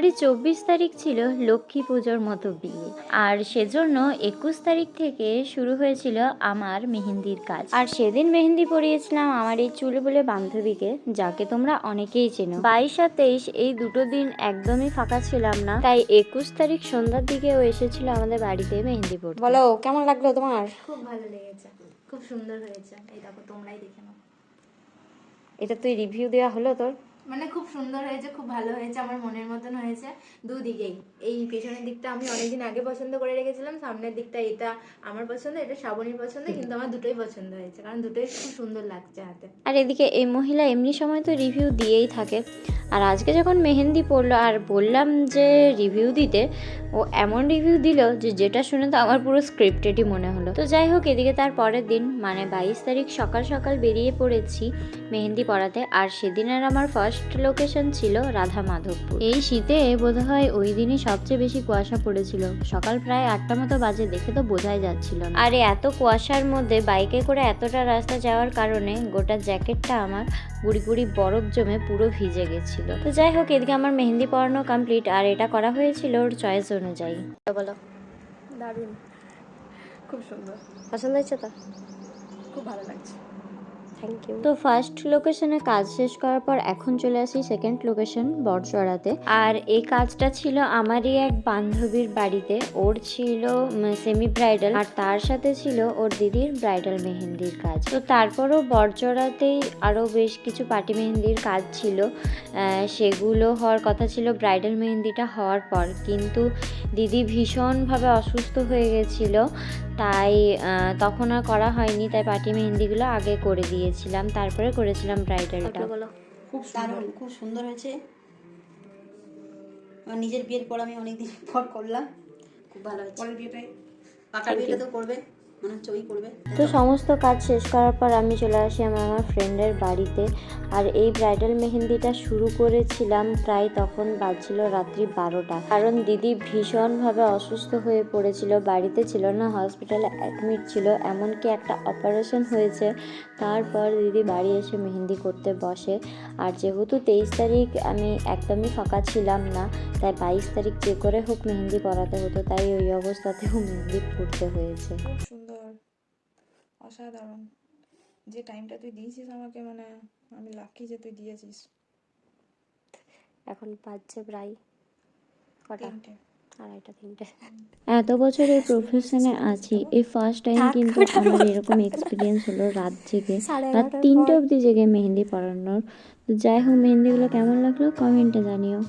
ফেব্রুয়ারি 24 তারিখ ছিল লক্ষ্মী পুজোর মতো বিয়ে, আর সেজন্য 21 তারিখ থেকে শুরু হয়েছিল আমার মেহেন্দির কাজ। আর সেদিন মেহেন্দি পরিয়েছিলাম আমার এই চুল বলে বান্ধবীকে, যাকে তোমরা অনেকেই চেনো। 22 আর 23 এই দুটো দিন একদমই ফাঁকা ছিলাম না, তাই 21 তারিখ সন্ধ্যার দিকে ও এসেছিল আমাদের বাড়িতে মেহেন্দি পড়তে। বলো কেমন লাগলো তোমার? খুব ভালো লেগেছে, খুব সুন্দর হয়েছে। এই দেখো, তোমরাই দেখে নাও। এটা তুই রিভিউ দেওয়া হলো তোর? মানে খুব সুন্দর হয়েছে, খুব ভালো হয়েছে, আমার মনের মতন হয়েছে দুদিকেই। এই পেছনের দিকটা আমি অনেকদিন আগে পছন্দ করে রেখেছিলাম, সামনের দিকটা এটা আমার পছন্দ, এটা শ্রাবণীর পছন্দ, কিন্তু আমার দুটোই পছন্দ হয়েছে, কারণ দুটোই খুব সুন্দর লাগছে হাতে। আর এদিকে এই মহিলা এমনি সময় তো রিভিউ দিয়েই থাকে, আর আজকে যখন মেহেন্দি পড়লো আর বললাম যে রিভিউ দিতে, ও এমন রিভিউ দিল যে যেটা শুনে তো আমার পুরো স্ক্রিপ্টেডই মনে হলো। তো যাই হোক, এদিকে তার পরের দিন মানে 22 তারিখ সকাল সকাল বেরিয়ে পড়েছি মেহেন্দি পড়াতে। আর সেদিনের আমার ফার্স্ট লোকেশন ছিল রাধা মাধবপুর। এই শীতে বোধহয় ওই দিনই সবচেয়ে বেশি কুয়াশা পড়েছিল, সকাল প্রায় 8টা মতো বাজে, দেখে তো বোঝাই যাচ্ছিল না। আর এত কুয়াশার মধ্যে বাইকে করে এতটা রাস্তা যাওয়ার কারণে গোটা জ্যাকেটটা আমার গুড়ি গুড়ি বরফ জমে পুরো ভিজে গেছিল। তো যাই হোক, এদিকে আমার মেহেন্দি পড়ানো কমপ্লিট, আর এটা করা হয়েছিল ওর চয়েস অনুযায়ী। বলো, দারুণ, খুব সুন্দর, পছন্দ হয়েছে তো? খুব ভালো লাগছে। Thank you. তো ফার্স্ট লোকেশনে কাজ শেষ করার পর এখন চলে আসি সেকেন্ড লোকেশন বড়চড়াতে। আর এই কাজটা ছিল আমারই এক বান্ধবীর বাড়িতে। ওর ছিল সেমি ব্রাইডাল, আর তার সাথে ছিল ওর দিদির ব্রাইডাল মেহেন্দির কাজ। তো তারপরও বড়চড়াতেই আরও বেশ কিছু পার্টি মেহেন্দির কাজ ছিল, সেগুলো হওয়ার কথা ছিল ব্রাইডাল মেহেন্দিটা হওয়ার পর, কিন্তু দিদি ভীষণভাবে অসুস্থ হয়ে গেছিলো, তাই তখন আর করা হয়নি। তাই পার্টি মেহেন্দিগুলো আগে করে দিয়েছিলাম, তারপরে করেছিলাম ব্রাইডালটা। খুব দারুণ, খুব সুন্দর হয়েছে। আমার নিজের বিয়ের পর আমি অনেকদিন পর করলাম, খুব ভালো হয়েছে। পরের বিয়েটাই কাকার বিয়েটা তো করবে, মনে হচ্ছে ওই করবে। তো সমস্ত কাজ শেষ করার পর আমি চলে আসি আমার ফ্রেন্ডের বাড়িতে। আর এই ব্রাইডাল মেহেন্দিটা শুরু করেছিলাম প্রায় তখন বাজছিল রাত্রি 12টা, কারণ দিদি ভীষণভাবে অসুস্থ হয়ে পড়েছিল, বাড়িতে ছিল না, হসপিটালে অ্যাডমিট ছিল, এমনকি একটা অপারেশন হয়েছে। তারপর দিদি বাড়ি এসে মেহেন্দি করতে বসে। আর যেহেতু 23 তারিখ আমি একদমই ফাঁকা ছিলাম না, তাই 22 তারিখ যে করে হোক মেহেন্দি পরাতে হতো, তাই ওই অবস্থাতেও মেহেন্দি পড়তে হয়েছে। খুব সুন্দর, অসাধারণ। যে টাইমটা তুই দিয়েছিস আমাকে, মানে আমি লাকি যে তুই দিয়েছিস। এখন বাজছে প্রায় কটা? 3টে, 2:30, 3টে। এত বছর এই প্রফেশনে আছি, এই ফার্স্ট টাইম কিন্তু আমার এরকম এক্সপিরিয়েন্স হলো রাত জেগে, রাত 3টে অবধি জেগে মেহেন্দি পরানোর। তো যাই হোক, মেহেন্দিগুলো কেমন লাগলো কমেন্টে জানিও।